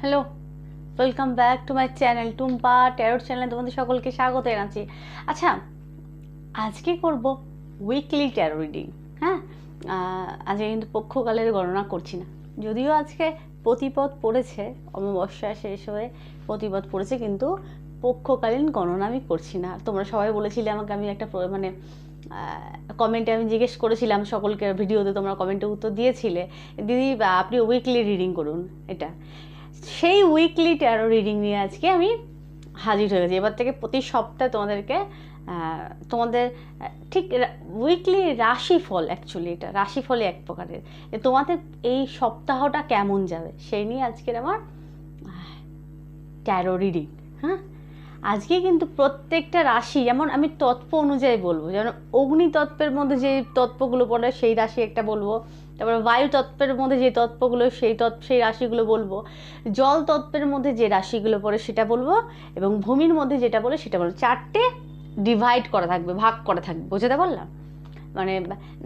Hello, welcome back to my channel Tumpa tarot চ্যানেলে তোমাদের সকলকে স্বাগত জানাচ্ছি। আচ্ছা, আজকে করব উইকলি ট্যারো রিডিং। হ্যাঁ, আজকে কিন্তু পক্ষকালের গণনা করছি না, যদিও আজকে প্রতিপদ পড়েছে, অমাবস্যা শেষ হয়ে প্রতিপদ পড়েছে, কিন্তু পক্ষকালীন গণনা আমি করছি না। তোমরা সবাই বলেছিলে আমাকে, আমি একটা মানে কমেন্টে আমি জিজ্ঞেস করেছিলাম সকলকে, ভিডিওতে তোমরা কমেন্টে উত্তর দিয়েছিলে, দিদি আপনি উইকলি রিডিং করুন। এটা সেই উইকলি ট্যারো রিডিং নিয়ে আজকে আমি হাজির হয়ে গেছি। এবার থেকে প্রতি সপ্তাহে তোমাদেরকে তোমাদের ঠিক উইকলি রাশিফল, অ্যাকচুয়ালি এটা রাশিফলই এক প্রকারের, তোমাদের এই সপ্তাহটা কেমন যাবে সেই নিয়ে আজকের আমার ট্যারো রিডিং। হ্যাঁ, আজকে কিন্তু প্রত্যেকটা রাশি, যেমন আমি তত্ত্ব অনুযায়ী বলবো, যেমন অগ্নি তত্ত্বের মধ্যে যে তত্ত্বগুলো পড়ে সেই রাশি একটা বলবো, তারপরে বায়ু তত্ত্বের মধ্যে যে তত্ত্বগুলো সেই রাশিগুলো বলবো, জল তত্ত্বের মধ্যে যে রাশিগুলো পড়ে সেটা বলবো, এবং ভূমির মধ্যে যেটা বলে সেটা বলবো। চারটে ডিভাইড করা থাকবে, ভাগ করা থাকবে, বুঝতে পারলাম? মানে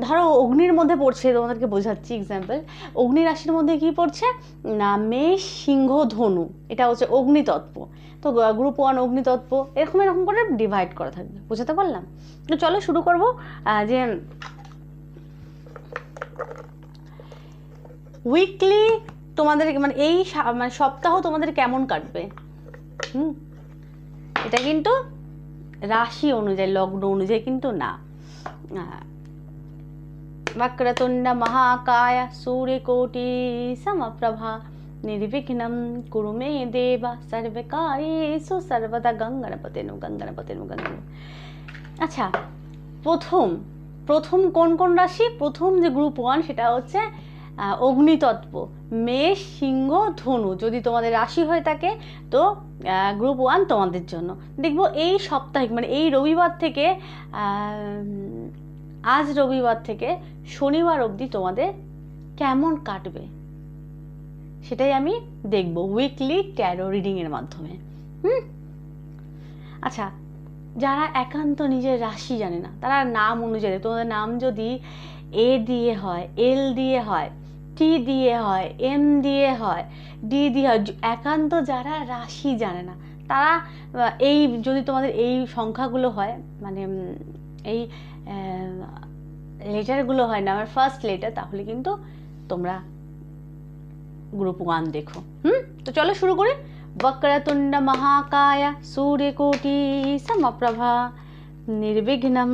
ধরো অগ্নির মধ্যে পড়ছে, তোমাদেরকে বোঝাচ্ছি এক্সাম্পল। অগ্নি রাশির মধ্যে কি পড়ছে না, মেষ, সিংহ, ধনু, এটা হচ্ছে অগ্নিতত্ত্ব। তো গ্রুপ 1 অগ্নিতত্ত্ব, এরকম করে ডিভাইড করা থাকবে, বুঝতে পারলাম? তো চলো শুরু করবো। যে উইকলি তোমাদের মানে এই মানে সপ্তাহ তোমাদের কেমন কাটবে, এটা কিন্তু রাশি অনুযায়ী, লগ্ন অনুযায়ী কিন্তু না। वक्रतुंड महाकाय सूर्यकोटि समप्रभा निर्विघ्नं कुरु मे देव सर्वकार्येषु सर्वदा गंगणपतिनु गंगणपतिनु गंगण। আচ্ছা, প্রথম কোন রাশি? প্রথম যে গ্রুপ 1 সেটা হচ্ছে অগ্নিতত্ত্ব, মেষ, সিংহ, ধনু। যদি তোমাদের রাশি হয়ে থাকে তো গ্রুপ 1 তোমাদের জন্য। দেখবো এই সাপ্তাহিক মানে এই রবিবার থেকে আজ রবিবার থেকে শনিবার অবধি তোমাদের কেমন কাটবে সেটাই আমি দেখব উইকলি ট্যারো রিডিংয়ের মাধ্যমে। আচ্ছা, যারা একান্ত নিজের রাশি জানে না, তারা নাম অনুযায়ী, তোমাদের নাম যদি এ দিয়ে হয়, এল দিয়ে হয়, টি দিয়ে হয়, এম দিয়ে হয়, ডি দিয়ে হয়, একান্ত যারা রাশি জানে না তারা এই যদি তোমাদের এই সংখ্যাগুলো হয়, মানে এই লেটারগুলো হয় না আমার ফার্স্ট লেটার, তাহলে কিন্তু তোমরা গ্রুপ 1 দেখো। তো চলো শুরু করি। वक्रतुंड महाकाय सूर्यकोटि समप्रभा निर्विघ्नं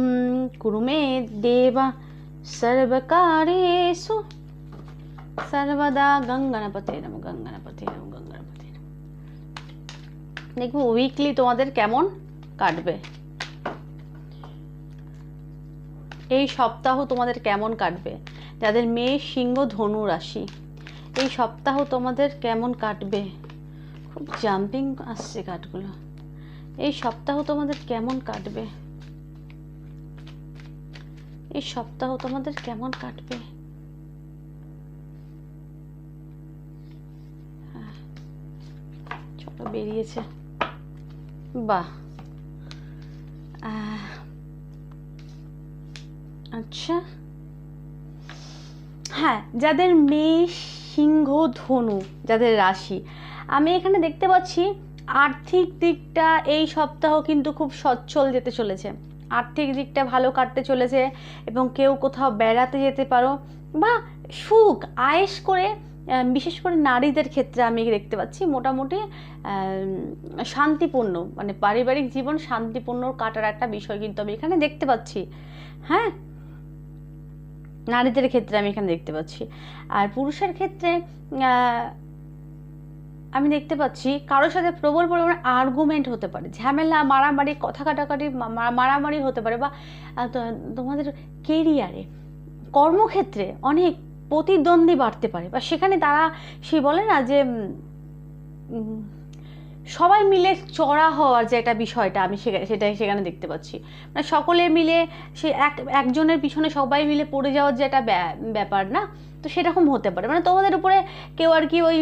कुरु मे देव सर्वकार्येषु सर्वदा गंगणपते नमः गंगणपते नमः गंगणपते नमः। দেখো উইকলি তোমাদের কেমন কাটবে, এই সপ্তাহ তোমাদের কেমন কাটবে। যাদের মেষ, সিংহ, ধনু রাশি, এই সপ্তাহ তোমাদের কেমন কাটবে। খুব জাম্পিং আসছে কাঠগুলো। এই সপ্তাহ তোমাদের কেমন কাটবে, এই সপ্তাহ তোমাদের কেমন কাটবে। চলো বেরিয়েছে, বাহ। আচ্ছা, হ্যাঁ, যাদের মেষ, সিংহ, ধনু যাদের রাশি, আমি এখানে দেখতে পাচ্ছি আর্থিক দিকটা এই সপ্তাহ কিন্তু খুব সচ্ছল যেতে চলেছে, আর্থিক দিকটা ভালো কাটতে চলেছে, এবং কেউ কোথাও বেড়াতে যেতে পারো বা সুখ আয়েশ করে, বিশেষ করে নারীদের ক্ষেত্রে আমি দেখতে পাচ্ছি মোটামুটি শান্তিপূর্ণ, মানে পারিবারিক জীবন শান্তিপূর্ণ কাটার একটা বিষয় কিন্তু আমি এখানে দেখতে পাচ্ছি। হ্যাঁ, নারীদের ক্ষেত্রে আমি এখানে দেখতে পাচ্ছি। আর পুরুষের ক্ষেত্রে আমি দেখতে পাচ্ছি কারোর সাথে প্রবল পরিমাণে আর্গুমেন্ট হতে পারে, ঝামেলা, মারামারি, কথা কাটাকাটি, মারামারি হতে পারে, বা তোমাদের কেরিয়ারে, কর্মক্ষেত্রে অনেক প্রতিদ্বন্দ্বী বাড়তে পারে, বা সেখানে তারা সে বলে না যে সবাই মিলে চড়া হওয়ার যে একটা বিষয়টা আমি সেটাই সেখানে দেখতে পাচ্ছি। মানে সকলে মিলে সে একজনের পিছনে সবাই মিলে পড়ে যাওয়ার যে একটা ব্যাপার না, তো সেরকম হতে পারে। মানে তোমাদের উপরে কেউ আর কি ওই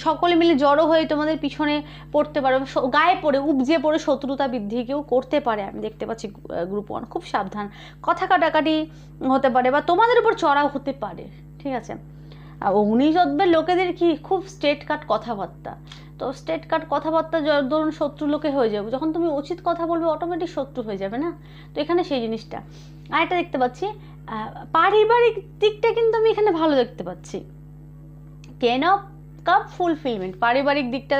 সকলে মিলে জড়ো হয়ে তোমাদের পিছনে পড়তে পারে, গায়ে পড়ে উপজে পড়ে শত্রুতা বৃদ্ধি কেউ করতে পারে, আমি দেখতে পাচ্ছি গ্রুপ 1। খুব সাবধান, কথা কাটাকাটি হতে পারে বা তোমাদের উপর চড়াও হতে পারে, ঠিক আছে। অগ্নিতত্ত্বের লোকেদের কি খুব স্ট্রেট কাট কথাবার্তা, তো স্ট্রেট কাট কথাবার্তা ধরুন শত্রু লোকে হয়ে যাবে, যখন তুমি উচিত কথা বলবে অটোমেটিক শত্রু হয়ে যাবে না, তো এখানে সেই জিনিসটা। আর একটা দেখতে পাচ্ছি পারিবারিক দিকটা কিন্তু আমি এখানে ভালো দেখতে পাচ্ছি, টেন অফ কাপ ফুলফিলমেন্ট, পারিবারিক দিকটা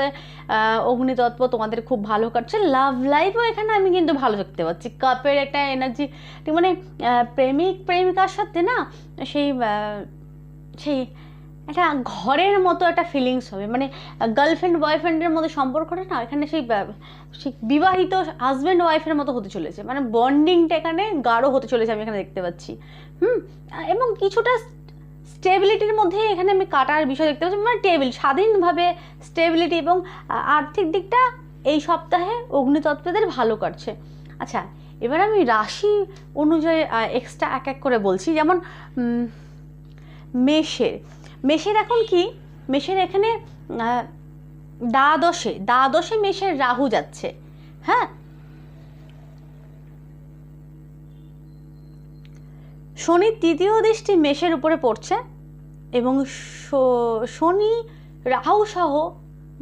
অগ্নিতত্ত্ব তোমাদের খুব ভালো কাটছে। লাভ লাইফও এখানে আমি কিন্তু ভালো দেখতে পাচ্ছি, কাপের একটা এনার্জি, মানে প্রেমিক প্রেমিকার সাথে না সেই সেই একটা ঘরের মতো একটা ফিলিংস হবে, মানে গার্লফ্রেন্ড বয়ফ্রেন্ডের মধ্যে সম্পর্কটা না এখানে সেই বিবাহিত হাজব্যান্ড ওয়াইফের মতো হতে চলেছে, মানে বন্ডিংটা এখানে গাঢ় হতে চলেছে আমি এখানে দেখতে পাচ্ছি। এবং কিছুটা স্টেবিলিটির মধ্যে এখানে আমি কাটার বিষয় দেখতে পাচ্ছি, মানে টেবিল স্বাধীনভাবে স্টেবিলিটি এবং আর্থিক দিকটা এই সপ্তাহে অগ্নিতত্ত্বদের ভালো কাটছে। আচ্ছা, এবার আমি রাশি অনুযায়ী এক্সট্রা এক এক করে বলছি, যেমন মেষের এখন কি, মেষের এখানে দ্বাদশে মেষের রাহু যাচ্ছে, হ্যাঁ, শনির তৃতীয় দৃষ্টি মেষের উপরে পড়ছে এবং শনি রাহু সহ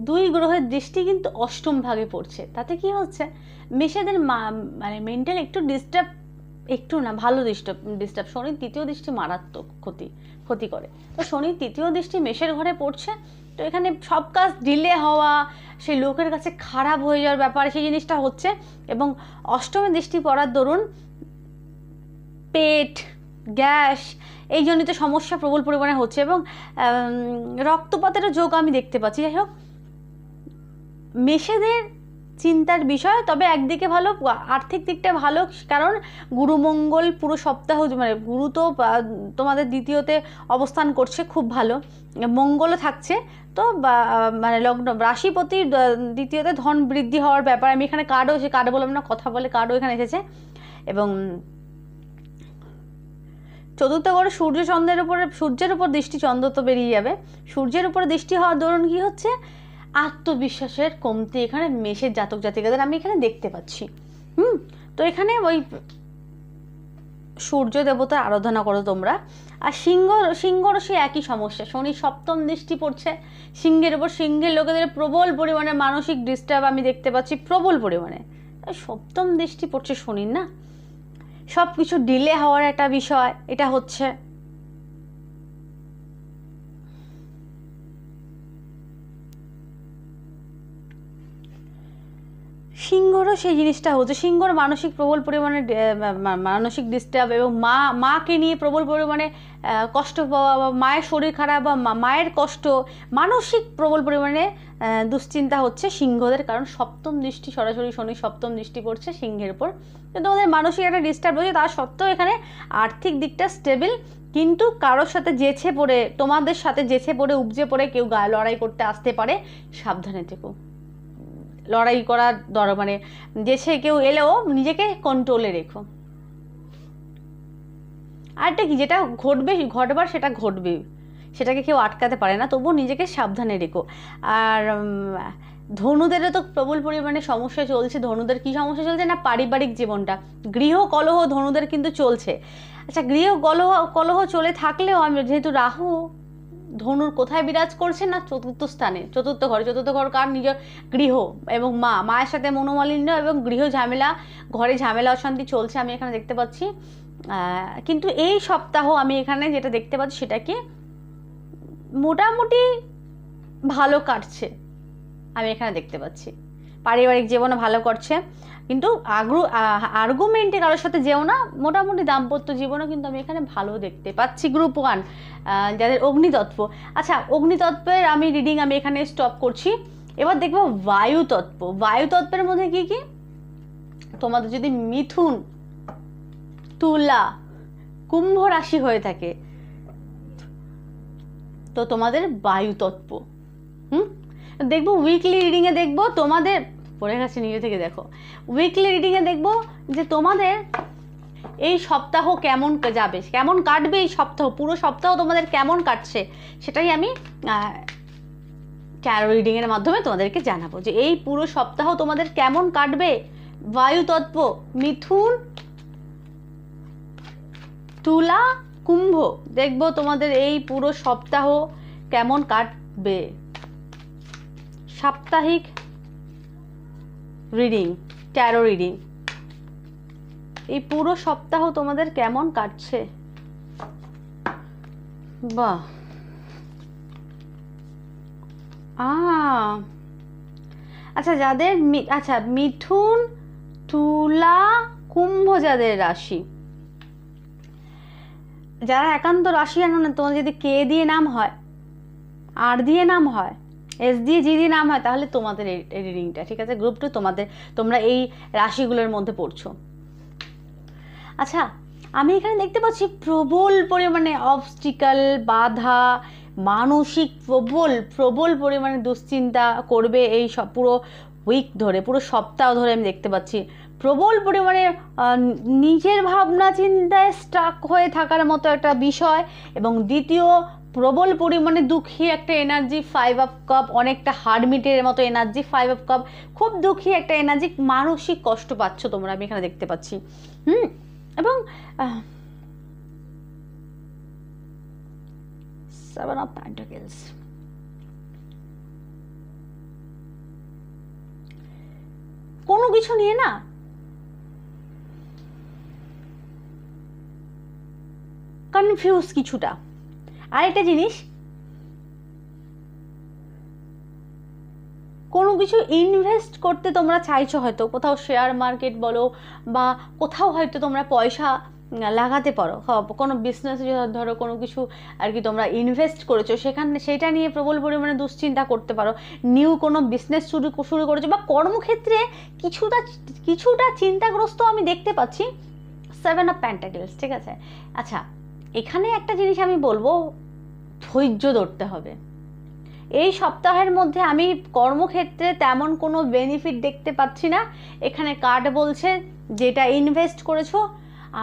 দুই গ্রহের দৃষ্টি কিন্তু অষ্টম ভাগে পড়ছে, তাতে কি হচ্ছে মেষেদের মানে মেন্টাল একটু ডিস্টার্ব, একটু না ভালো ডিস্টার্ব, শনির তৃতীয় দৃষ্টি মারাত্মক ক্ষতি করে, তো শনির তৃতীয় দৃষ্টি মেষের ঘরে পড়ছে, তো এখানে সব কাজ ডিলে হওয়া, সেই লোকের কাছে খারাপ হয়ে যাওয়ার ব্যাপার সেই জিনিসটা হচ্ছে, এবং অষ্টমে দৃষ্টি পড়ার দরুন পেট গ্যাস এই জনিত সমস্যা প্রবল পরিমাণে হচ্ছে, এবং রক্তপাতেরও যোগ আমি দেখতে পাচ্ছি। যাই হোক, মেষেদের চিন্তার বিষয়, তবে একদিকে ভালো, আর্থিক দিকটা ভালো, কারণ গুরুমঙ্গল পুরো সপ্তাহ, মানে গুরু তো তোমাদের দ্বিতীয়তে অবস্থান করছে, খুব ভালো, মঙ্গলও থাকছে, তো মানে লগ্ন রাশিপতি দ্বিতীয়তে ধন বৃদ্ধি হওয়ার ব্যাপার, আমি এখানে কার্ডও এসে, কার্ড বললাম না, কথা বলে কার্ডও এখানে এসেছে, এবং চতুর্থ ঘরে সূর্যের উপর দৃষ্টি, চন্দ্র তো বেরিয়ে যাবে, সূর্যের উপর দৃষ্টি হওয়ার দরুন কি হচ্ছে আত্মবিশ্বাসের কমতি এখানে মেষের জাতক জাতিকাদের আমি এখানে দেখতে পাচ্ছি। তো এখানে ওই সূর্য দেবতার আরাধনা করো তোমরা। আর সিংহরও সেই একই সমস্যা, শনি সপ্তম দৃষ্টি পড়ছে সিংহের উপর, সিংহের লোকেদের প্রবল পরিমাণে মানসিক ডিস্টার্ব আমি দেখতে পাচ্ছি, প্রবল পরিমাণে, সপ্তম দৃষ্টি পড়ছে শনির না, সব কিছু ডিলে হওয়ার একটা বিষয় এটা হচ্ছে। সিংহরও সেই জিনিসটা হচ্ছে, সিংহর মানসিক প্রবল পরিমাণে মানসিক ডিস্টার্ব, এবং মাকে নিয়ে প্রবল পরিমাণে কষ্ট পাওয়া, বা মায়ের শরীর খারাপ, বা মায়ের কষ্ট, মানসিক প্রবল পরিমাণে দুশ্চিন্তা হচ্ছে সিংহদের, কারণ সপ্তম দৃষ্টি সরাসরি শনি সপ্তম দৃষ্টি পড়ছে সিংহের উপর, কিন্তু তোমাদের মানসিক একটা ডিস্টার্ব হচ্ছে, তার সত্ত্বেও এখানে আর্থিক দিকটা স্টেবল, কিন্তু কারোর সাথে তোমাদের সাথে জেছে পড়ে উপজে পড়ে কেউ লড়াই করতে আসতে পারে, সাবধানে থেকো, লড়াই করার মানে দেশে কেউ এলেও নিজেকে কন্ট্রোলে রেখো। আরেকটা কি, যেটা ঘটবার সেটা ঘটবে, সেটাকে কেউ আটকাতে পারে না, তবুও নিজেকে সাবধানে রেখো। আর ধনুদেরও তো প্রবল পরিমাণে সমস্যা চলছে, ধনুদের কি সমস্যা চলছে না, পারিবারিক জীবনটা, গৃহ কলহ ধনুদের কিন্তু চলছে। আচ্ছা, গৃহ কলহ চলে থাকলেও আমি যেহেতু রাহু ধনুর কোথায় বিরাজ করছে না, চতুর্থ স্থানে, চতুর্থ ঘর কার, নিজের গৃহ এবং মায়ের সাথে মনোমালিন্য এবং গৃহ ঝামেলা, ঘরে ঝামেলা অশান্তি চলছে আমি এখানে দেখতে পাচ্ছি। কিন্তু এই সপ্তাহ আমি এখানে যেটা দেখতে পাচ্ছি সেটা কি মোটামুটি ভালো কাটছে আমি এখানে দেখতে পাচ্ছি, পারিবারিক জীবনে ভালো করছে, কিন্তু আর্গুমেন্টে কারোর সাথে যেও না, মোটামুটি দাম্পত্য জীবনও কিন্তু আমি এখানে ভালো দেখতে পাচ্ছি। গ্রুপ 1 যাদের অগ্নিতত্ত্ব। আচ্ছা, অগ্নিতত্ত্বের আমি রিডিং আমি এখানে স্টপ করছি, এবার দেখবো বায়ুতত্ত্ব। বায়ুতত্ত্বের মধ্যে কি কি, তোমাদের যদি মিথুন, তুলা, কুম্ভ রাশি হয়ে থাকে তো তোমাদের বায়ুতত্ত্ব, দেখবো উইকলি রিডিংয়ে দেখবো তোমাদের পড়ে গেছে, নিজে থেকে দেখো, উইকলি রিডিংয়ে দেখবো যে তোমাদের এই সপ্তাহ কেমন যাবে, কেমন কাটবে এই সপ্তাহ, পুরো সপ্তাহ তোমাদের কেমন কাটছে, সেটাই আমি ট্যারো রিডিংয়ের মাধ্যমে তোমাদেরকে জানাবো যে এই পুরো সপ্তাহ তোমাদের কেমন কাটবে। বায়ুতত্ত্ব মিথুন, তুলা, কুম্ভ, দেখবো তোমাদের এই পুরো সপ্তাহ কেমন কাটবে। সাপ্তাহিক রিডিং, ট্যারো রিডিং, এই পুরো সপ্তাহ তোমাদের কেমন কাটছে। বাহ, আচ্ছা যাদের আচ্ছা মিথুন, তুলা, কুম্ভ যাদের রাশি, যারা একান্ত রাশি জানো না, তোমার যদি কে দিয়ে নাম হয়, আর দিয়ে নাম হয়, এস দিয়ে জি দিয়ে নাম হয়, তাহলে তোমাদের এই রিডিংটা ঠিক আছে। গ্রুপ 2 তোমাদের, তোমরা এই রাশিগুলোর মধ্যে পড়ছো। আচ্ছা আমি এখানে দেখতে পাচ্ছি প্রবল পরিমাণে অবস্টিকাল, বাধা, মানসিক প্রবল পরিমাণে দুশ্চিন্তা করবে এই সব পুরো উইক ধরে, পুরো সপ্তাহ ধরে আমি দেখতে পাচ্ছি প্রবল পরিমাণে নিজের ভাবনা চিন্তায় স্টাক হয়ে থাকার মতো একটা বিষয়। এবং দ্বিতীয়, প্রবল পরিমাণে দুঃখী একটা এনার্জি, 5 অফ কাপ, অনেকটা হার্ডমিটের মতো এনার্জি, 5 অফ কাপ, খুব দুঃখী একটা এনার্জি, মানসিক কষ্ট পাচ্ছ তোমরা, আমি এখানে দেখতে পাচ্ছি। এবং 7 of Pentacles, কোনো কিছু নিয়ে না কনফিউজ কিছুটা। আরেকটা জিনিস, কোনো কিছু ইনভেস্ট করতে তোমরা চাইছো, হয়তো কোথাও শেয়ার মার্কেট বলো বা কোথাও হয়তো তোমরা পয়সা লাগাতে পারো, কোনো বিজনেস ধরো কোনো কিছু আর কি তোমরা ইনভেস্ট করেছো, সেখানে সেটা নিয়ে প্রবল পরিমাণে দুশ্চিন্তা করতে পারো। নিউ কোনো বিজনেস শুরু করেছো বা কর্মক্ষেত্রে কিছুটা চিন্তাগ্রস্ত আমি দেখতে পাচ্ছি। 7 অফ পেন্টাকেলস, ঠিক আছে। আচ্ছা এখানে একটা জিনিস আমি বলবো, ধৈর্য ধরতে হবে। এই সপ্তাহের মধ্যে আমি কর্মক্ষেত্রে তেমন কোনো বেনিফিট দেখতে পাচ্ছি না। এখানে কার্ড বলছে যেটা ইনভেস্ট করেছো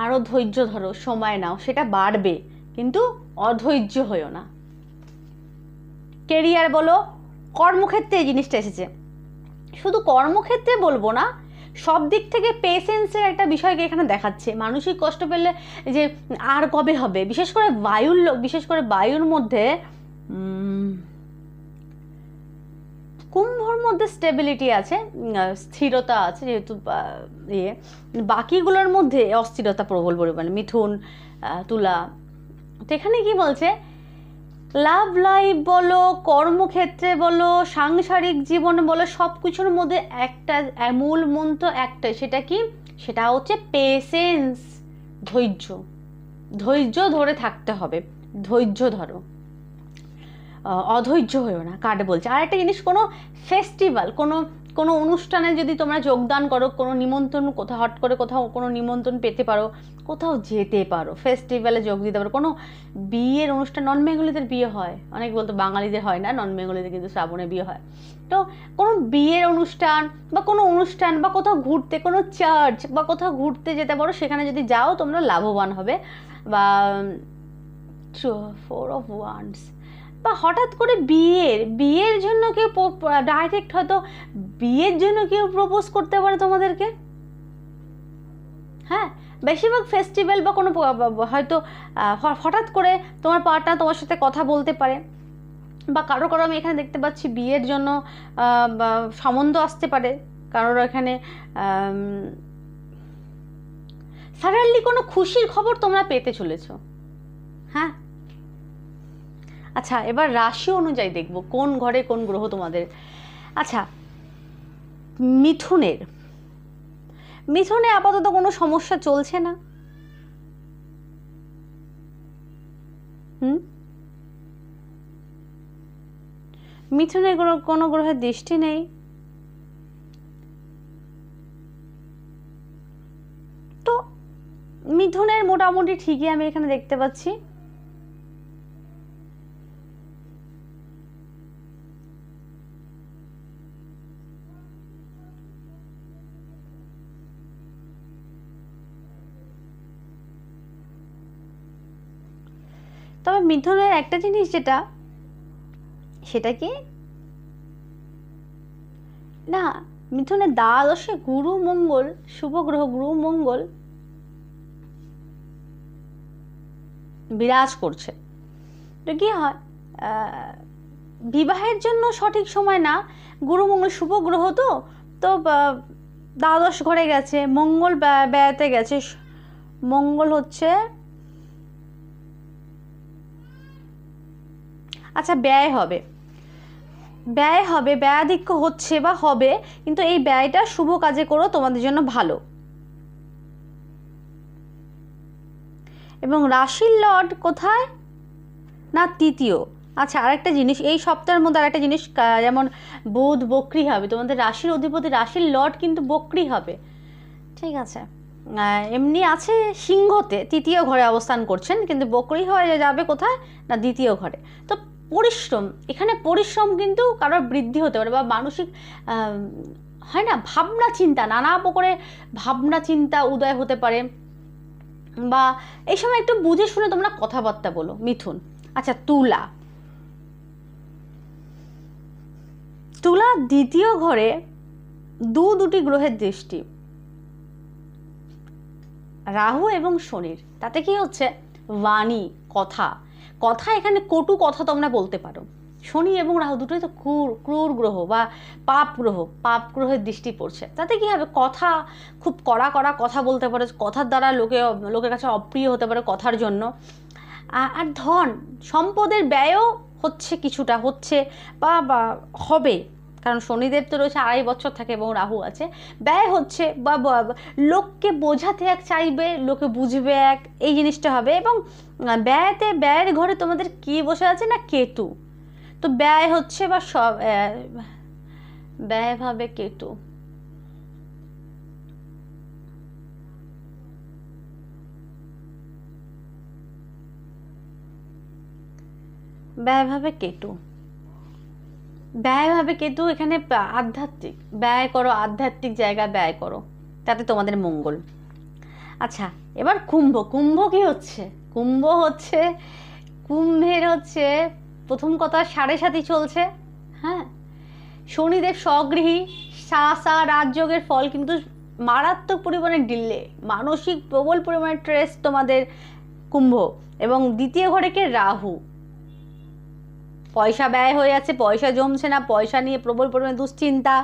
আরও ধৈর্য ধরো, সময় নাও, সেটা বাড়বে, কিন্তু অধৈর্য হইও না। কেরিয়ার বলো, কর্মক্ষেত্রে এই জিনিসটা এসেছে, শুধু কর্মক্ষেত্রে বলবো না, সব দিক থেকে পেশেন্সের একটা বিষয়কে এখানে দেখাচ্ছে। মানসিক কষ্ট পেলে যে আর কবে হবে, বিশেষ করে বায়ুর মধ্যে কুম্ভর মধ্যে স্টেবিলিটি আছে, স্থিরতা আছে, যেহেতু বাকিগুলোর মধ্যে অস্থিরতা প্রবল পরিমাণে, মিথুন, তুলা। তো এখানে কি বলছে, লাভ লাইফ বলো, কর্মক্ষেত্রে বলো, সাংসারিক জীবন বলো, সব কিছুর মধ্যে একটা মূল মন্ত্র একটাই, সেটা কি, সেটা হচ্ছে পেশেন্স, ধৈর্য ধরে থাকতে হবে, ধৈর্য ধরো, অধৈর্য হয়েও না, কার্ড বলছে। আর একটা জিনিস, কোনো ফেস্টিভ্যাল, কোনো অনুষ্ঠানে যদি তোমরা যোগদান করো, কোনো নিমন্ত্রণ, কোথাও হট করে কোথাও কোনো নিমন্ত্রণ পেতে পারো, কোথাও যেতে পারো, ফেস্টিভ্যালে যোগ দিতে পারো, কোনো বিয়ের অনুষ্ঠান, নন বেঙ্গলিদের বিয়ে হয়, অনেক বলতো বাঙালিদের হয় না, নন বেঙ্গলিদের কিন্তু শ্রাবণে বিয়ে হয়। তো কোনো বিয়ের অনুষ্ঠান বা কোথাও ঘুরতে, কোনো চার্চ বা কোথাও ঘুরতে যেতে পারো, সেখানে যদি যাও তোমরা লাভবান হবে। বা 4 of Wands, বা হঠাৎ করে বিয়ের জন্য কেউ ডাইরেক্ট হয়তো বিয়ের জন্য কেউ প্রপোজ করতে পারে তোমাদেরকে। হ্যাঁ, বেশিরভাগ ফেস্টিভ্যাল বা কোনো হয়তো হঠাৎ করে তোমার পার্টনার তোমার সাথে কথা বলতে পারে, বা কারো আমি এখানে দেখতে পাচ্ছি বিয়ের জন্য সম্বন্ধ আসতে পারে কারোর এখানে। সাডেনলি কোনো খুশির খবর তোমরা পেতে চলেছো। হ্যাঁ, আচ্ছা এবার রাশি অনুযায়ী দেখব কোন ঘরে কোন গ্রহ তোমাদের। আচ্ছা মিথুনে আপাতত কোনো সমস্যা চলছে না। মিথুনে কোনো গ্রহের দৃষ্টি নেই। তো মিথুনের মোটামুটি ঠিকই আমি এখানে দেখতে পাচ্ছি। তবে মিথুনের একটা জিনিস যেটা, সেটা কি না, মিথুনের দ্বাদশে গুরু মঙ্গল, শুভ গ্রহ গুরু মঙ্গল বিরাজ করছে। তো কী হয়, বিবাহের জন্য সঠিক সময় না। গুরু মঙ্গল শুভ গ্রহ তো, তো দ্বাদশ ঘরে গেছে, মঙ্গল ব্যয়তে গেছে। মঙ্গল হচ্ছে, আচ্ছা ব্যয় হবে, ব্যয়াধিক্য হচ্ছে বা হবে, কিন্তু এই ব্যয়টা শুভ কাজে করো, তোমাদের জন্য ভালো। এবং রাশির লর্ড কোথায় না তৃতীয়। আচ্ছা আরেকটা জিনিস, এই সপ্তাহের মধ্যে আরেকটা জিনিস, যেমন বুধ বক্রি হবে, তোমাদের রাশির অধিপতি রাশির লর্ড কিন্তু বক্রি হবে, ঠিক আছে। এমনি আছে সিংহতে, তৃতীয় ঘরে অবস্থান করছেন, কিন্তু বক্রি হয়ে যাবে কোথায় না দ্বিতীয় ঘরে। তো পরিশ্রম, এখানে পরিশ্রম কিন্তু কারোর বৃদ্ধি হতে পারে, বা মানসিক হয় না ভাবনা চিন্তা, নানা প্রকারে ভাবনা চিন্তা উদয় হতে পারে, বা এই সময় একটু বুঝে শুনে তোমরা কথাবার্তা বলো। মিথুন, আচ্ছা তুলা, দ্বিতীয় ঘরে দুটি গ্রহের দৃষ্টি, রাহু এবং শনির, তাতে কি হচ্ছে বাণী, কথা এখানে কটু কথা তোমরা বলতে পারো। শনি এবং রাহু দুটোই তো ক্রূর গ্রহ বা পাপ গ্রহের দৃষ্টি পড়ছে, তাতে কি হবে কথা খুব কড়া কথা বলতে পারে, কথার দ্বারা লোকের কাছে অপ্রিয় হতে পারে কথার জন্য। আর ধন সম্পদের ব্যয়ও হচ্ছে, কিছুটা হচ্ছে বা হবে, কারণ শনিদেব তো রয়েছে 2.5 বছর থাকে এবং রাহু আছে। ব্যয় হচ্ছে বা লোককে বোঝাতে এক চাইবে, লোকে বুঝবে এক, এই জিনিসটা হবে। এবং ব্যয়ের ঘরে তোমাদের কি বসে আছে না কেতু, তো ব্যয় হচ্ছে বা সব ব্যয় ভাবে কেতু। ব্যয়ভাবে কেতু এখানে আধ্যাত্মিক ব্যয় করো, আধ্যাত্মিক জায়গা ব্যয় করো, তাতে তোমাদের মঙ্গল। আচ্ছা এবার কুম্ভ কি হচ্ছে, কুম্ভের হচ্ছে প্রথম কথা 7.5 চলছে, হ্যাঁ। শনিদেব স্বগৃহী, রাজযোগের ফল, কিন্তু মারাত্মক পরিমাণে ডিলে, মানসিক প্রবল পরিমাণে স্ট্রেস তোমাদের কুম্ভ। এবং দ্বিতীয় ঘরে কে রাহু, পয়সা ব্যয় হয়ে যাচ্ছে, পয়সা জমছে না, পয়সা নিয়ে প্রবল পরিমাণে দুশ্চিন্তা।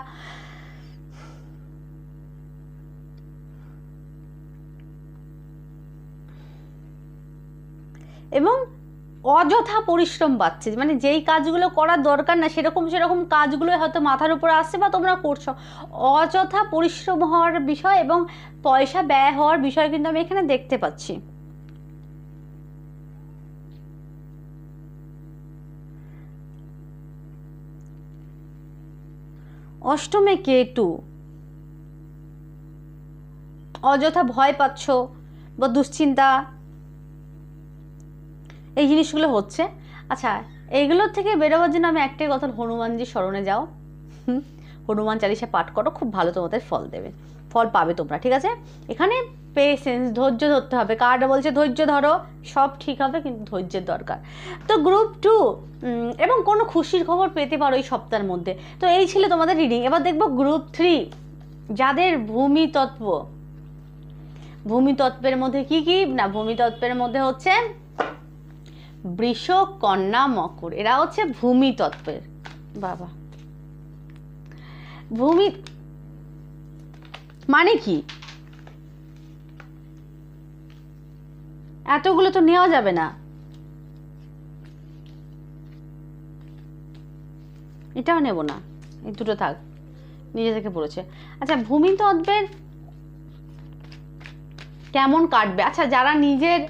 এবং অযথা পরিশ্রম পাচ্ছে, মানে যেই কাজগুলো করার দরকার না সেরকম কাজগুলো হয়তো মাথার উপর আসছে বা তোমরা করছো, অযথা পরিশ্রম হওয়ার বিষয় এবং পয়সা ব্যয় হওয়ার বিষয় কিন্তু আমি এখানে দেখতে পাচ্ছি। অষ্টমে কেতু, অযথা ভয় পাচ্ছ বা দুশ্চিন্তা, এই জিনিসগুলো হচ্ছে। আচ্ছা এইগুলোর থেকে বেরোবার জন্য আমি একটাই কথা, হনুমানজির স্মরণে যাও, হনুমান চালিসা পাঠ করো, খুব ভালো তোমাদের ফল পাবে তোমরা, ঠিক আছে। এখানে পেশেন্স, ধৈর্য ধরতে হবে, কার্ড বলছে ধৈর্য ধরো, সব ঠিক হবে, কিন্তু ধৈর্যের দরকার। তো গ্রুপ 2 এবং কোনো খুশির খবর পেতে পারো এই সপ্তাহের মধ্যে। তো এই ছিল তোমাদের রিডিং। এবার দেখবো গ্রুপ 3, যাদের ভূমিতত্ত্বের মধ্যে কি না, ভূমিতত্ত্বের মধ্যে হচ্ছে বৃষ, কন্যা, মকর, এরা হচ্ছে ভূমিতত্ত্বের। বাবা, ভূমি মানে কি, এতগুলো তো নেওয়া যাবে না, এটাও নেব না, এই দুটো থাক, নিজে থেকে পড়েছে। আচ্ছা ভূমিতত্ত্বের কেমন কাটবে, আচ্ছা যারা নিজের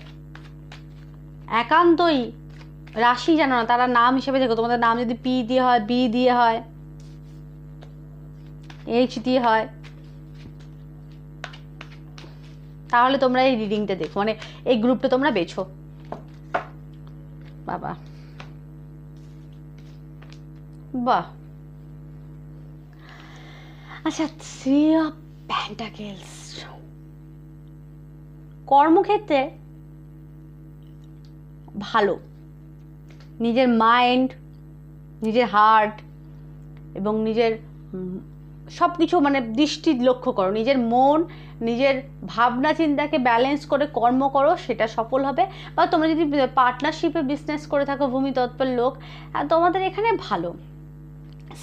একান্তই রাশি জানো না, তারা নাম হিসেবে দেখো, তোমাদের নাম যদি পি দিয়ে হয়, বি দিয়ে হয়, এইচ দিয়ে হয়, তাহলে তোমরা এই রিডিংটা দেখো, মানে এই গ্রুপটা তোমরা বেছো। বাবা বাহ, আচ্ছা 3 of Pentacles, কর্মক্ষেত্রে ভালো, নিজের মাইন্ড, নিজের হার্ট এবং নিজের সব কিছু মানে দৃষ্টি লক্ষ্য করো, নিজের মন নিজের ভাবনা চিন্তাকে ব্যালেন্স করে কর্ম করো, সেটা সফল হবে। বা তোমরা যদি পার্টনারশিপে বিজনেস করে থাকো ভূমিতত্ত্বের লোক, তোমাদের এখানে ভালো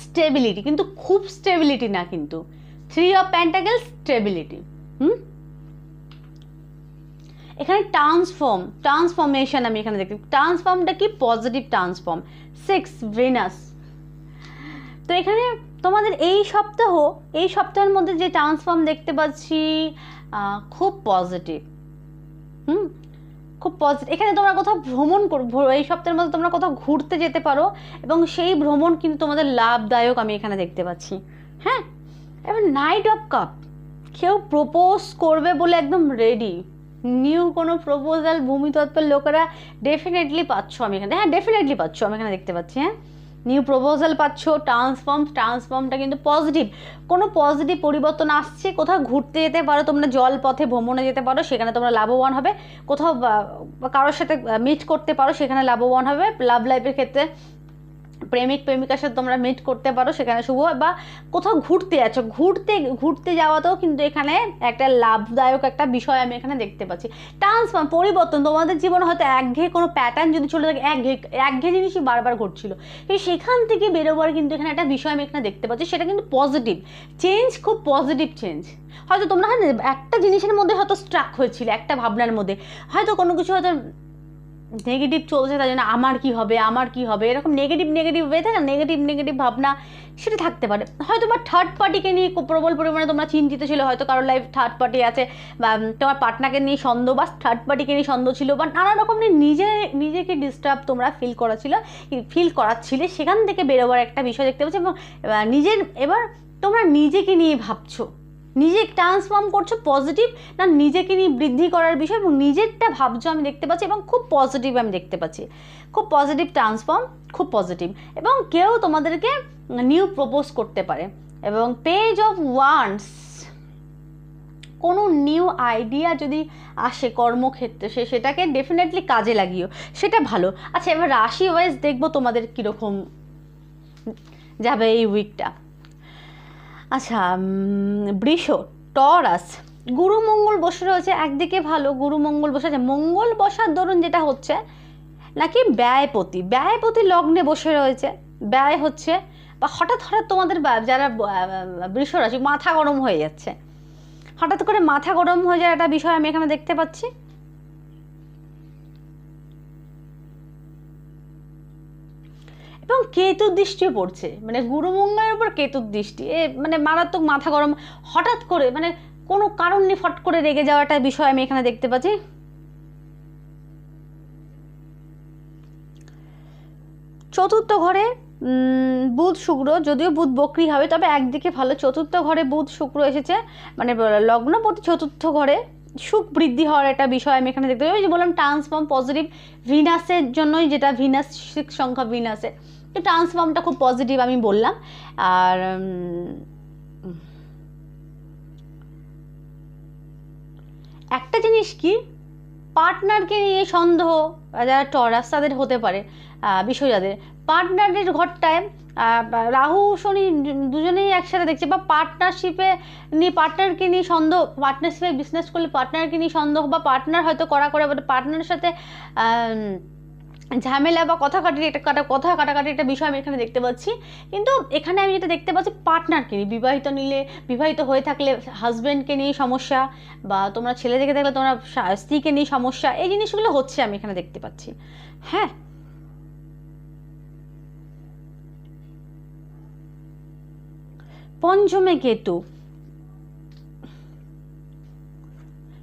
স্টেবিলিটি, কিন্তু খুব স্টেবিলিটি না, কিন্তু 3 অফ পেন্টাকেলস স্টেবিলিটি। এখানে ট্রান্সফরমেশন আমি এখানে দেখি। ট্রান্সফর্মটা কি? Positive transform. 6 ভেনাস। তো এখানে তোমাদের এই সপ্তাহের মধ্যে যে ট্রান্সফর্ম দেখতে পাচ্ছি খুব পজিটিভ। খুব পজিটিভ। এখানে তোমরা কোথাও ভ্রমণ এই সপ্তাহের মধ্যে তোমরা কোথাও ঘুরতে যেতে পারো, এবং সেই ভ্রমণ কিন্তু তোমাদের লাভদায়ক আমি এখানে দেখতে পাচ্ছি। হ্যাঁ, এবার নাইট অফ কাপ, কেউ প্রপোজ করবে বলে একদম রেডি। নিউ কোনো প্রপোজাল ভূমিতত্ত্বের লোকেরা ডেফিনেটলি পাচ্ছ আমি এখানে। হ্যাঁ, ডেফিনেটলি পাচ্ছ আমি এখানে দেখতে পাচ্ছি। হ্যাঁ, নিউ প্রপোজাল পাচ্ছ। ট্রান্সফর্মটা কিন্তু পজিটিভ, কোনো পজিটিভ পরিবর্তন আসছে। কোথাও ঘুরতে যেতে পারো তোমরা, জলপথে ভ্রমণে যেতে পারো, সেখানে তোমরা লাভবান হবে। কোথাও কারোর সাথে মিট করতে পারো, সেখানে লাভবান হবে। লাভ লাইফের ক্ষেত্রে প্রেমিক প্রেমিকার সাথে তোমরা মিট করতে পারো, সেখানে শুভ। বা কোথাও ঘুরতে যাচ্ছ, ঘুরতে যাওয়াতেও কিন্তু এখানে একটা লাভদায়ক একটা বিষয় আমি এখানে দেখতে পাচ্ছি। ট্রান্সফর্ম, পরিবর্তন। তোমাদের জীবনে হয়তো একঘেয়ে কোনো প্যাটার্ন যদি চলে থাকে, একঘেয়ে জিনিসই বারবার ঘটছিল, সেখান থেকে বেরোবার কিন্তু এখানে একটা বিষয় আমি এখানে দেখতে পাচ্ছি, সেটা কিন্তু পজিটিভ চেঞ্জ, খুব পজিটিভ চেঞ্জ। হয়তো তোমরা একটা জিনিসের মধ্যে হয়তো স্ট্রাক হয়েছিল, একটা ভাবনার মধ্যে হয়তো কোনো কিছু হয়তো নেগেটিভ চলছে, তাই জন্য আমার কি হবে এরকম নেগেটিভ ওয়ে থাকে, নেগেটিভ ভাবনা সেটা থাকতে পারে। হয়তো বা থার্ড পার্টিকে নিয়ে প্রবল পরিমাণে তোমরা চিন্তিত ছিল, হয়তো কারোর লাইফ থার্ড পার্টি আছে, বা তোমার পার্টনারকে নিয়ে সন্দেহ, বা থার্ড পার্টিকে নিয়ে সন্দেহ ছিল, বা নানা রকম নিজেকে ডিস্টার্ব তোমরা ফিল করাচ্ছিলে, সেখান থেকে বেরোবার একটা বিষয় দেখতে পাচ্ছি। এবং এবার তোমরা নিজেকে নিয়ে ভাবছো, নিজে ট্রান্সফর্ম করছো পজিটিভ, না নিজেকে নিয়ে বৃদ্ধি করার বিষয়, এবং নিজেরটা ভাবছো আমি দেখতে পাচ্ছি, এবং খুব পজিটিভ আমি দেখতে পাচ্ছি, খুব পজিটিভ ট্রান্সফর্ম, খুব পজিটিভ। এবং কেউ তোমাদেরকে নিউ প্রপোজ করতে পারে। এবং পেজ অফ ওয়ান্ডস, কোনো নিউ আইডিয়া যদি আসে কর্মক্ষেত্রে, সেটাকে ডেফিনেটলি কাজে লাগিও, সেটা ভালো। আচ্ছা, এবার রাশি ওয়াইজ দেখবো তোমাদের কীরকম যাবে এই উইকটা। আচ্ছা, বৃষ, টরাস, গুরু মঙ্গল বসে রয়েছে একদিকে, ভালো গুরু মঙ্গল বসে আছে। মঙ্গল বসার দরুন যেটা হচ্ছে নাকি ব্যয়পতি লগ্নে বসে রয়েছে, ব্যয় হচ্ছে, বা হঠাৎ তোমাদের যারা বৃষ রাশি মাথা গরম হয়ে যাচ্ছে, হঠাৎ করে মাথা গরম হয়ে যাওয়ার একটা বিষয় আমি এখানে দেখতে পাচ্ছি। এবং কেতুর দৃষ্টিও পড়ছে, মানে গুরু মঙ্গলের উপর কেতুর দৃষ্টি, মানে মারাত্মক মাথা গরম, হঠাৎ করে মানে কোনো কারণ নেই ফট করে রেগে যাওয়াটা বিষয় আমি এখানে দেখতে পাচ্ছি। চতুর্থ ঘরে বুধ শুক্র, যদিও বুধ বক্রি হবে, তবে একদিকে ভালো। চতুর্থ ঘরে বুধ শুক্র এসেছে, মানে লগ্নপতি চতুর্থ ঘরে, সুখ বৃদ্ধি হওয়ার একটা বিষয় আমি এখানে দেখতে পাই। ওই যে বললাম ট্রান্সফর্ম পজিটিভ, ভিনাসের জন্যই, যেটা ভিনাস 6 সংখ্যা ভিনাসের, তো ট্রান্সফর্মটা খুব পজিটিভ আমি বললাম। আর একটা জিনিস কি, পার্টনারকে নিয়ে সন্দেহ যারা টরাস তাদের হতে পারে, বিষয় যাদের পার্টনারের ঘরটায় রাহু শনি দুজনেই একসাথে দেখছে, বা পার্টনারকে নিয়ে সন্দেহ, পার্টনারশিপে বিজনেস করলে পার্টনারকে নিয়ে সন্দেহ, বা পার্টনার হয়তো পার্টনারের সাথে ঝামেলা বা কথা কাটাকাটি একটা বিষয় আমি এখানে দেখতে পাচ্ছি। কিন্তু এখানে আমি যেটা দেখতে পাচ্ছি, পার্টনারকে নিয়ে, বিবাহিত হয়ে থাকলে হাজব্যান্ডকে নিয়ে সমস্যা, বা তোমরা ছেলে দেখে থাকলে তোমরা স্ত্রীকে নিয়ে সমস্যা, এই জিনিসগুলো হচ্ছে আমি এখানে দেখতে পাচ্ছি। হ্যাঁ, পঞ্চমে কেতু,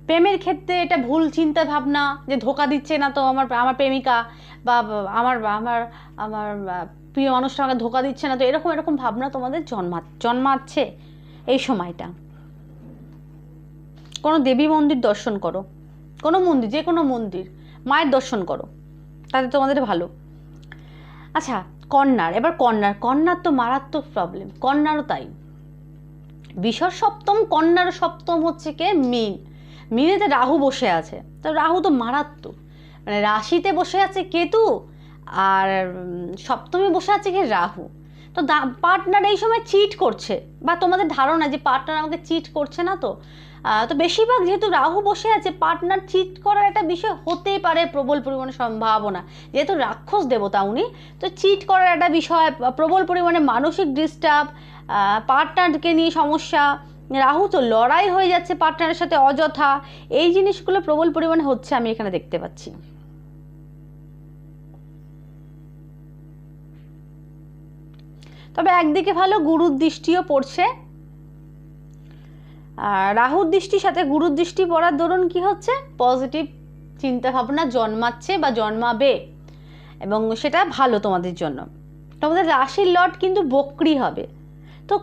প্রেমের ক্ষেত্রে এটা ভুল চিন্তা ভাবনা, যে ধোকা দিচ্ছে না তো আমার প্রেমিকা, বা আমার প্রিয় মানুষটা আমাকে ধোকা দিচ্ছে না তো, এরকম ভাবনা তোমাদের জন্মাচ্ছে এই সময়টা। কোনো দেবী মন্দির দর্শন করো, কোনো মন্দির, যে কোনো মন্দির, মায়ের দর্শন করো, তাতে তোমাদের ভালো। আচ্ছা, এবার কন্যার তো মারাত্মক প্রবলেম, কন্যারও তাই। বিষর সপ্তম, কন্যার সপ্তম হচ্ছে কে? মিনেতে রাহু বসে আছে, তো রাহু তো মারাত্মক, মানে রাশিতে বসে আছে কেতু, আর সপ্তমে বসে আছে কে? রাহু। তো পার্টনার এই সময় চিট করছে, বা তোমাদের ধারণা যে পার্টনার আমাকে চিট করছে না, তো তো বেশিরভাগ যেহেতু রাহু বসে আছে, পার্টনার চিট করার একটা বিষয় হতেই পারে, প্রবল পরিমাণে সম্ভাবনা, যেহেতু রাক্ষস দেবতা উনি, তো চিট করার একটা বিষয়, প্রবল পরিমাণে মানসিক ডিস্টার্ব, পার্টনারকে নিয়ে সমস্যা, রাহু তো লড়াই হয়ে যাচ্ছে পার্টনারের সাথে অযথা, এই জিনিসগুলো প্রবল পরিমাণে হচ্ছে আমি এখানে দেখতে পাচ্ছি। তবে একদিকে ভালো, গুরুর দৃষ্টিও পড়ছে, রাহুর দৃষ্টির সাথে গুরুর দৃষ্টি পড়ার দরুন কি হচ্ছে, পজিটিভ চিন্তা ভাবনা জন্মাচ্ছে বা জন্মাবে, এবং সেটা ভালো তোমাদের জন্য। তোমাদের রাশির লর্ড কিন্তু বক্রী হবে, তো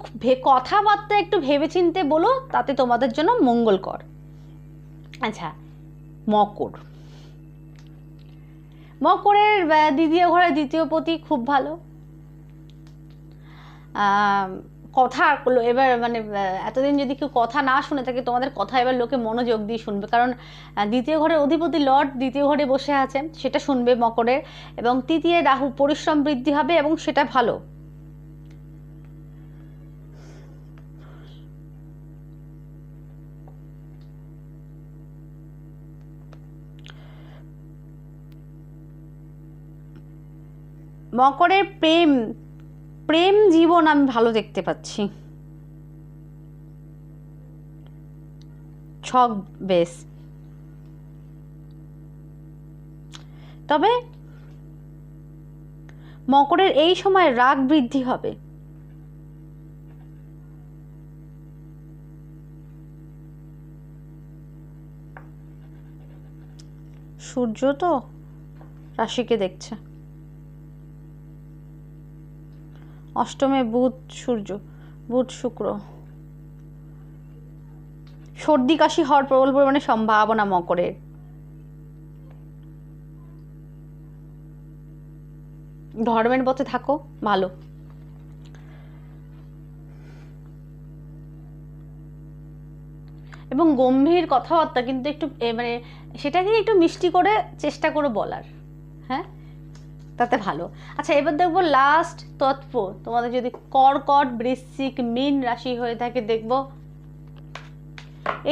কথাবার্তা একটু ভেবেচিন্তে বলো, তাতে তোমাদের জন্য মঙ্গলকর। আচ্ছা, মকর, মকরের দ্বিতীয় ঘরে দ্বিতীয় পতি খুব ভালো। কথা এবার মানে এতদিন যদি কেউ কথা না শুনে থাকে, তোমাদের কথা এবার লোকে মনোযোগ দিয়ে শুনবে, কারণ দ্বিতীয় ঘরের অধিপতি লর্ড দ্বিতীয় ঘরে বসে আছে, সেটা শুনবে মকরের। এবং তৃতীয় রাহু, পরিশ্রম বৃদ্ধি হবে এবং সেটা ভালো। মকরের প্রেম জীবন আমি ভালো দেখতে পাচ্ছি, ছক বেশ। তবে মকরের এই সময় রাগ বৃদ্ধি হবে, সূর্য তো রাশিকে দেখছে, অষ্টমে বুধ, সূর্য, বুধ শুক্র, সর্দি কাশি হওয়ার প্রবল পরিমাণে সম্ভাবনা মকরের। ধর্মের পথে থাকো, ভালো। এবং গম্ভীর কথাবার্তা কিন্তু একটু মানে সেটাকে একটু মিষ্টি করে চেষ্টা করো বলার, হ্যাঁ, তাতে ভালো। আচ্ছা, এবার দেখবো লাস্ট তত্ত্ব, তোমাদের যদি কর্কট, বৃশ্চিক, মীন রাশি হয়ে থাকে, দেখবো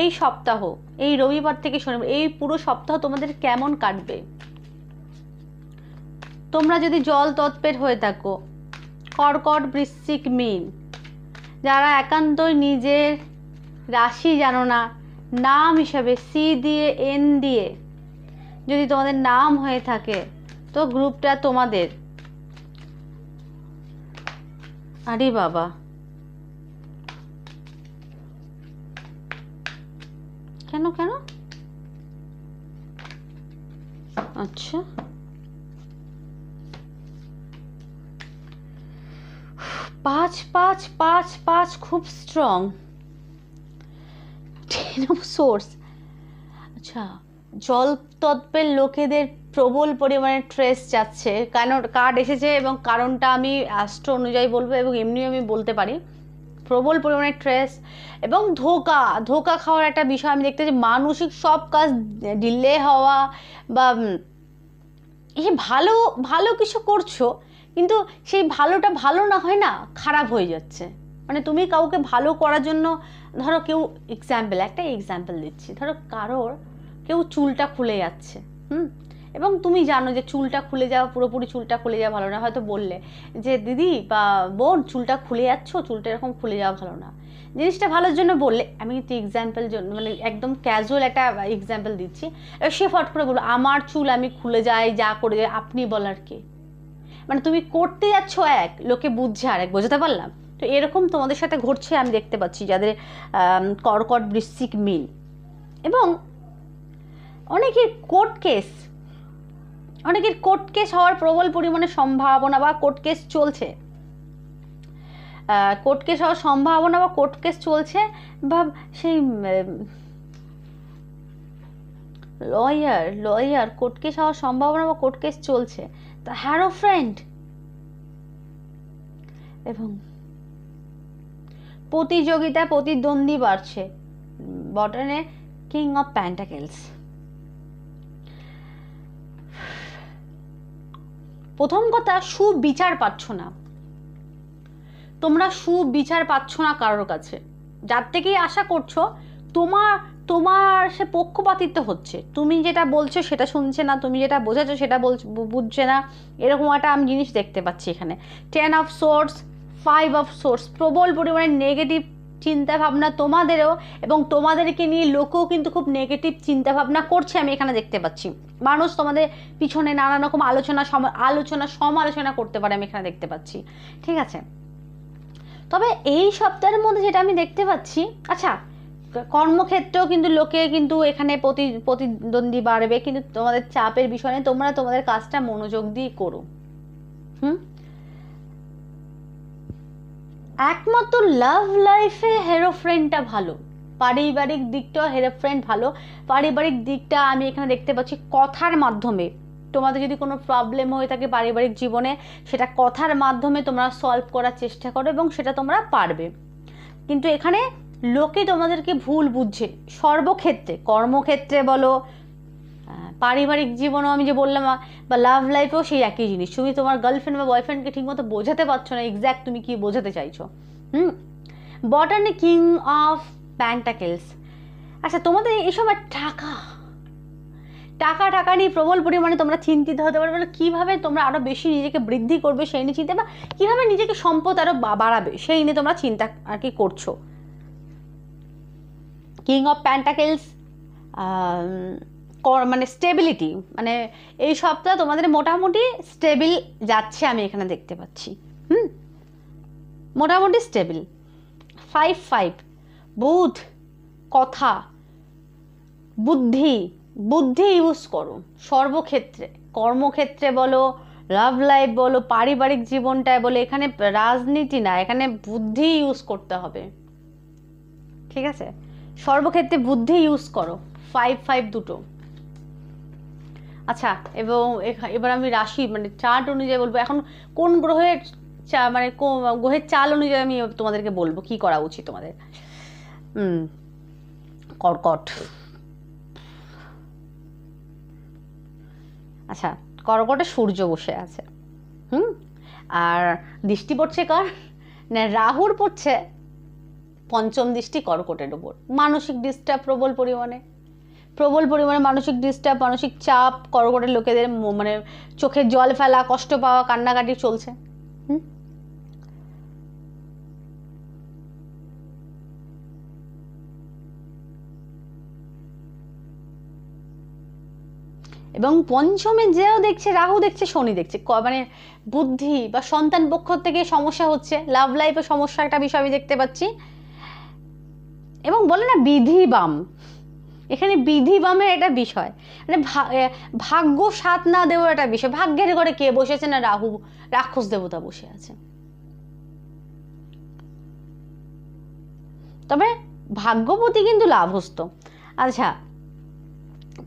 এই সপ্তাহ, এই রবিবার থেকে শনিবার, এই পুরো সপ্তাহ তোমাদের কেমন কাটবে। তোমরা যদি জল তত্ত্বের হয়ে থাকো, কর্কট, বৃশ্চিক, মীন, যারা একান্তই নিজের রাশি জানো না, নাম হিসাবে সি দিয়ে এন দিয়ে যদি তোমাদের নাম হয়ে থাকে, তো গ্রুপটা তোমাদের। আরে বাবা, কেন কেন? আচ্ছা, 5-5-5-5 খুব স্ট্রং। 10 of Swords। আচ্ছা, জল তত্ত্বের লোকেদের প্রবল পরিমাণে ট্রেস যাচ্ছে, কেন কার্ড এসেছে এবং কারণটা আমি অ্যাস্ট্রো অনুযায়ী বলবো, এবং এমনিও আমি বলতে পারি। প্রবল পরিমাণে ট্রেস এবং ধোকা খাওয়ার একটা বিষয় আমি দেখতে পাচ্ছি। মানসিক সব কাজ ডিলে হওয়া, বা এই ভালো ভালো কিছু করছো কিন্তু সেই ভালোটা ভালো না হয় না, খারাপ হয়ে যাচ্ছে। মানে তুমি কাউকে ভালো করার জন্য, ধরো কেউ একটা এক্সাম্পল দিচ্ছি, ধরো কেউ চুলটা খুলে যাচ্ছে, এবং তুমি জানো যে চুলটা খুলে যাওয়া, পুরোপুরি চুলটা খুলে যাওয়া ভালো না, হয়তো বললে যে দিদি বা বোন চুলটা খুলে যাচ্ছ, চুলটা এরকম খুলে যাওয়া ভালো না, জিনিসটা ভালোর জন্য বললে, আমি কিন্তু এক্সাম্পল জন্য মানে একদম ক্যাজুয়াল একটা এক্সাম্পল দিচ্ছি। সে ফট করে বললো আমার চুল আমি খুলে যাই, যা করে যাই, আপনি বলার কে? মানে তুমি করতে যাচ্ছ এক, লোকে বুঝছে আরেক, বোঝাতে পারলাম? তো এরকম তোমাদের সাথে ঘটছে আমি দেখতে পাচ্ছি, যাদের কর্কট, বৃশ্চিক, মীন। এবং অনেকের কোর্ট কেস হওয়ার প্রবল পরিমাণে সম্ভাবনা, বা কোর্ট কেস চলছে, বা সেই লয়ার কোর্ট কেস হওয়ার সম্ভাবনা, বা কোর্ট কেস চলছে। দ্য হ্যারোফ্রেন্ট, এবং প্রতিদ্বন্দ্বী বাড়ছে, বটনে কিং অফ প্যান্টাকেলস। প্রথম কথা, সুবিচার পাচ্ছ না, তোমরা সুবিচার পাচ্ছ না কারোর কাছে, যার থেকেই আশা করছো তোমার তোমার সে পক্ষপাতিত্ব হচ্ছে, তুমি যেটা বলছো সেটা শুনছে না, তুমি যেটা বোঝাচ্ছ সেটা বুঝছে না, এরকম একটা আমি জিনিস দেখতে পাচ্ছি এখানে। 10 অফ সোর্স, 5 অফ সোর্স, প্রবল পরিমাণে নেগেটিভ চিন্তাভাবনা তোমাদেরও, এবং তোমাদেরকে নিয়ে লোকেও কিন্তু খুব নেগেটিভ চিন্তাভাবনা করছে আমি এখানে দেখতে পাচ্ছি। মানুষ তোমাদের পিছনে নানান রকম সমালোচনা করতে পারে আমি এখানে দেখতে পাচ্ছি, ঠিক আছে। তবে এই সপ্তাহের মধ্যে যেটা আমি দেখতে পাচ্ছি, আচ্ছা কর্মক্ষেত্রেও কিন্তু লোকে কিন্তু এখানে প্রতিদ্বন্দ্বী বাড়বে, কিন্তু তোমাদের চাপের বিষয়ে তোমরা তোমাদের কাজটা মনোযোগ দিয়ে করো। একমাত্র লাভ লাইফে হেরো ফ্রেন্ডটা ভালো, পারিবারিক দিকটাও হেরো ফ্রেন্ড ভালো। পারিবারিক দিকটা আমি এখানে দেখতে পাচ্ছি কথার মাধ্যমে, তোমাদের যদি কোনো প্রবলেম হয়ে থাকে পারিবারিক জীবনে, সেটা কথার মাধ্যমে তোমরা সলভ করার চেষ্টা করো এবং সেটা তোমরা পারবে। কিন্তু এখানে লোকে তোমাদেরকে ভুল বুঝছে সর্বক্ষেত্রে, কর্মক্ষেত্রে বলো, পারিবারিক জীবনেও আমি যে বললাম, বা লাভ লাইফেও সেই একই জিনিস। তুমি তোমার গার্লফ্রেন্ড বা বয়ফ্রেন্ডকে ঠিকমতো বোঝাতে পারছো না এক্স্যাক্ট তুমি কি বোঝাতে চাইছো। বটনে কিং অফ পেন্টাকেলস। আচ্ছা তোমাদের এই সময় টাকা নিয়ে প্রবল পরিমাণে তোমরা চিন্তিত হতে পারবে, কীভাবে তোমরা আরও বেশি নিজেকে বৃদ্ধি করবে সেই নিয়ে চিন্তা, বা কীভাবে নিজেকে সম্পদ আরও বাড়াবে সেই নিয়ে তোমরা চিন্তা আর কি করছো। কিং অফ পেন্টাকেলস মানে স্টেবিলিটি, মানে এই সপ্তাহ তোমাদের মোটামুটি স্টেবিল যাচ্ছে আমি এখানে দেখতে পাচ্ছি। মোটামুটি স্টেবিল। 5 বুধ, কথা, বুদ্ধি ইউজ করো সর্বক্ষেত্রে, কর্মক্ষেত্রে বলো, লাভ লাইফ বলো, পারিবারিক জীবনটায় বলো, এখানে রাজনীতি না, এখানে বুদ্ধি ইউজ করতে হবে, ঠিক আছে। সর্বক্ষেত্রে বুদ্ধি ইউজ করো। 5 দুটো। আচ্ছা এবং এবার আমি রাশি মানে চার্ট অনুযায়ী বলবো, এখন কোন গ্রহের মানে গ্রহের চাল অনুযায়ী আমি তোমাদেরকে বলবো কি করা উচিত তোমাদের। কর্কট। আচ্ছা কর্কটে সূর্য বসে আছে, আর দৃষ্টি পড়ছে কার না, রাহুর পড়ছে পঞ্চম দৃষ্টি কর্কটের উপর। মানসিক ডিস্টার্ব প্রবল পরিমাণে মানসিক ডিস্টার্ব, মানসিক চাপ কর্কটের লোকেদের, মানে চোখের জল ফেলা, কষ্ট পাওয়া, কান্নাকাটি চলছে। এবং পঞ্চমে যেও দেখছে রাহু দেখছে, শনি দেখছে, মানে বুদ্ধি বা সন্তান পক্ষ থেকে সমস্যা হচ্ছে, লাভ লাইফে সমস্যা একটা বিষয় আমি দেখতে পাচ্ছি। এবং বলে না বিধিবাম, এখানে বিধিবামের একটা বিষয়, মানে ভাগ্য সাথ না দেওয়ার একটা বিষয়। ভাগ্যের ঘরে কে বসেছে না, রাহু রাক্ষস দেবতা বসে আছে। তবে ভাগ্যবতী কিন্তু লাভস্ত। আচ্ছা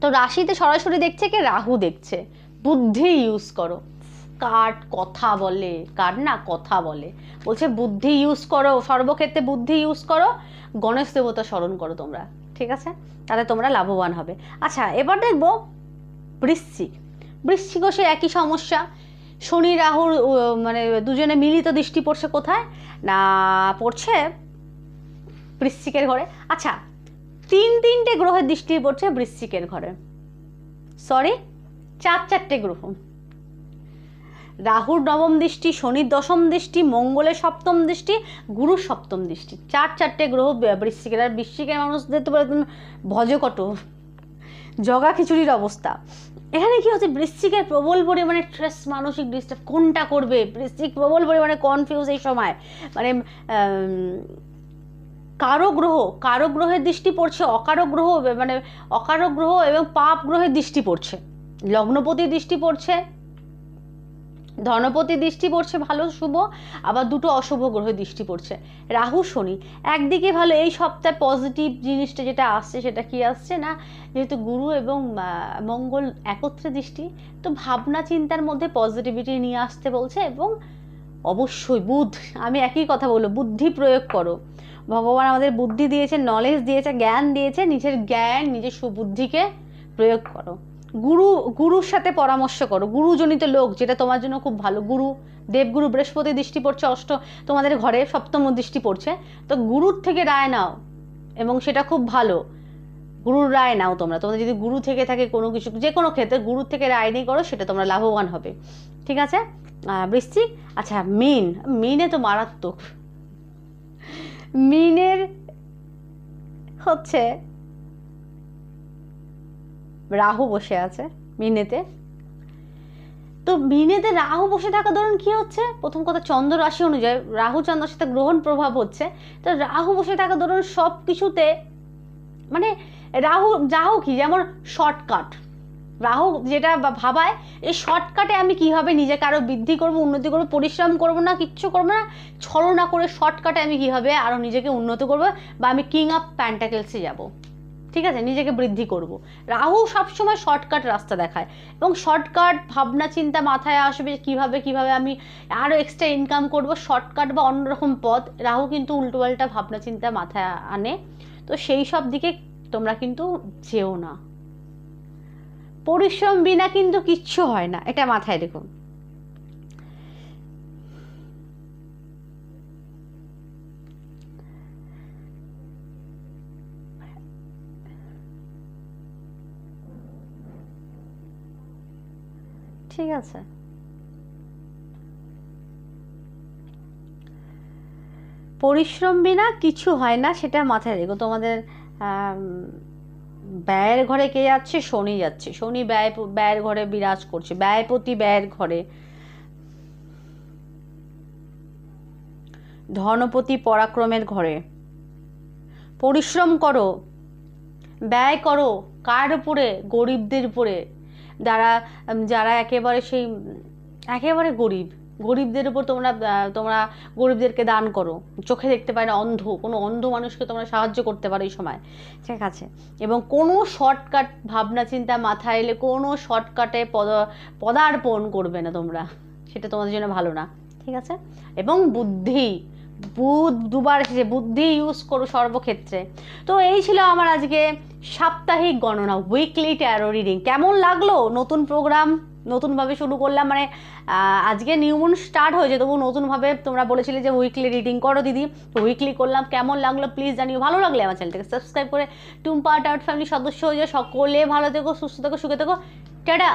তো রাশিতে সরাসরি দেখছে কে, রাহু দেখছে। বুদ্ধি ইউজ করো। কথা বলে বলছে বুদ্ধি ইউজ করো, সর্বক্ষেত্রে বুদ্ধি ইউজ করো। গণেশ দেবতা স্মরণ করো তোমরা, ঠিক আছে, তাহলে তোমরা লাভবান হবে। আচ্ছা এবার দেখবো বৃশ্চিকও সে একই সমস্যা। শনি রাহুর মানে দুজনে মিলিত দৃষ্টি পড়ছে কোথায় না, পড়ছে বৃশ্চিকের ঘরে। আচ্ছা তিনটে গ্রহের দৃষ্টি পড়ছে বৃশ্চিকের ঘরে, সরি 4 গ্রহ। রাহুর নবম দৃষ্টি, শনির দশম দৃষ্টি, মঙ্গলের সপ্তম দৃষ্টি, গুরুর সপ্তম দৃষ্টি, 4 গ্রহ বৃশ্চিকের। আর বৃশ্চিকের মানুষদের তো ভজকট জগা খিচুড়ির অবস্থা। এখানে কি হচ্ছে, বৃশ্চিকের প্রবল পরিমাণে স্ট্রেস, মানসিক ডিস্টার্ব, কোনটা করবে। বৃশ্চিক প্রবল পরিমাণে কনফিউজ এই সময়, মানে কারো গ্রহের দৃষ্টি পড়ছে, অকারক গ্রহ এবং পাপ গ্রহের দৃষ্টি পড়ছে। লগ্নপতি দৃষ্টি পড়ছে, ধনপতি দৃষ্টি পড়ছে ভালো শুভ, আবার দুটো অশুভ গ্রহের দৃষ্টি পড়ছে। রাহু শনি একদিকে ভালো, এই সপ্তাহে পজিটিভ জিনিসটা যেটা আসছে সেটা কি আসছে না, যেহেতু গুরু এবং মঙ্গল একত্রে দৃষ্টি, তো ভাবনা চিন্তার মধ্যে পজিটিভিটি নিয়ে আসতে বলছে। এবং অবশ্যই বুধ, আমি একই কথা বলবো, বুদ্ধি প্রয়োগ করো। ভগবান আমাদের বুদ্ধি দিয়েছে, নলেজ দিয়েছে, জ্ঞান দিয়েছে, নিজের জ্ঞান নিজের সুবুদ্ধিকে প্রয়োগ করো। গুরুর সাথে পরামর্শ করো, গুরুজনিত লোক, যেটা তোমার জন্য খুব ভালো। গুরু, দেবগুরু বৃহস্পতি দৃষ্টি পড়ছে তোমাদের ঘরে সপ্তম দৃষ্টি পড়ছে, তো গুরুর থেকে রায় নাও, এবং সেটা খুব ভালো। গুরুর রায় নাও তোমরা, তোমাদের যদি গুরু থেকে থাকে কোনো কিছু, যে কোনো ক্ষেত্রে গুরুর থেকে রায় নিয়ে করো, সেটা তোমরা লাভবান হবে। ঠিক আছে? বৃশ্চিক। আচ্ছা, মিনে তো মারাত্মক। মিনের হচ্ছে রাহু বসে আছে মিনেতে। তো মিনেতে রাহু বসে থাকা ধরুন কি হচ্ছে, প্রথম কথা চন্দ্র রাশি অনুযায়ী রাহু চন্দ্রের সাথে গ্রহণ প্রভাব হচ্ছে। তো রাহু বসে থাকা ধরুন সব কিছুতে, মানে রাহু কি, যেমন শর্টকাট। রাহু যেটা ভাবায়, এই শর্টকাটে আমি কীভাবে নিজেকে আরও বৃদ্ধি করব, উন্নতি করব, পরিশ্রম করব না, কিচ্ছু করবো না, ছলনা করে শর্টকাটে আমি কীভাবে আরও নিজেকে উন্নত করব, বা আমি কিং অফ প্যান্টাকেলসে যাব। ঠিক আছে? নিজেকে বৃদ্ধি করব। রাহু সবসময় শর্টকাট রাস্তা দেখায়, এবং শর্টকাট ভাবনা চিন্তা মাথায় আসবে কিভাবে আমি আরও এক্সট্রা ইনকাম করব, শর্টকাট বা অন্যরকম পথ। রাহু কিন্তু উল্টোপাল্টা ভাবনা চিন্তা মাথায় আনে। তো সেই সব দিকে তোমরা কিন্তু যেও না। পরিশ্রম বিনা কিন্তু কিচ্ছু হয় না, এটা মাথায় রেখো। ঠিক আছে? পরিশ্রম বিনা কিছু হয় না, সেটা মাথায় রেখো। তোমাদের ব্যয়ের ঘরে কে যাচ্ছে? শনি যাচ্ছে। শনি ব্যয়ের ঘরে বিরাজ করছে, ব্যয়পতি ব্যয়ের ঘরে। ধনপতি পরাক্রমের ঘরে। পরিশ্রম করো, ব্যয় করো, কার উপরে? গরিবদের উপরে, যারা একেবারে গরিবদের উপর তোমরা গরিবদেরকে দান করো। চোখে দেখতে পায় না, কোনো অন্ধ মানুষকে তোমরা সাহায্য করতে পারো এই সময়। ঠিক আছে? এবং কোনো শর্টকাট ভাবনা চিন্তা মাথায় এলে কোনো শর্টকাটে পদার্পণ করবে না তোমরা, সেটা তোমাদের জন্য ভালো না। ঠিক আছে? এবং বুধ দুবার এসেছে, বুদ্ধি ইউজ করো সর্বক্ষেত্রে। তো এই ছিল আমার আজকে সাপ্তাহিক গণনা, উইকলি ট্যারো রিডিং। কেমন লাগলো? নতুন প্রোগ্রাম, নতুনভাবে শুরু করলাম, মানে আজকে নিউ মুন স্টার্ট হয়েছে, তবু নতুনভাবে তোমরা বলেছিলে যে উইকলি রিডিং করো দিদি, তো উইকলি করলাম। কেমন লাগলো প্লিজ জানিও। ভালো লাগলে আমার চ্যানেলটাকে সাবস্ক্রাইব করে টুম্পা ট্যারোট ফ্যামিলির সদস্য হয়ে যাও। সকলে ভালো থেকো, সুস্থ থেকো, সুখে থেকো। টাটা।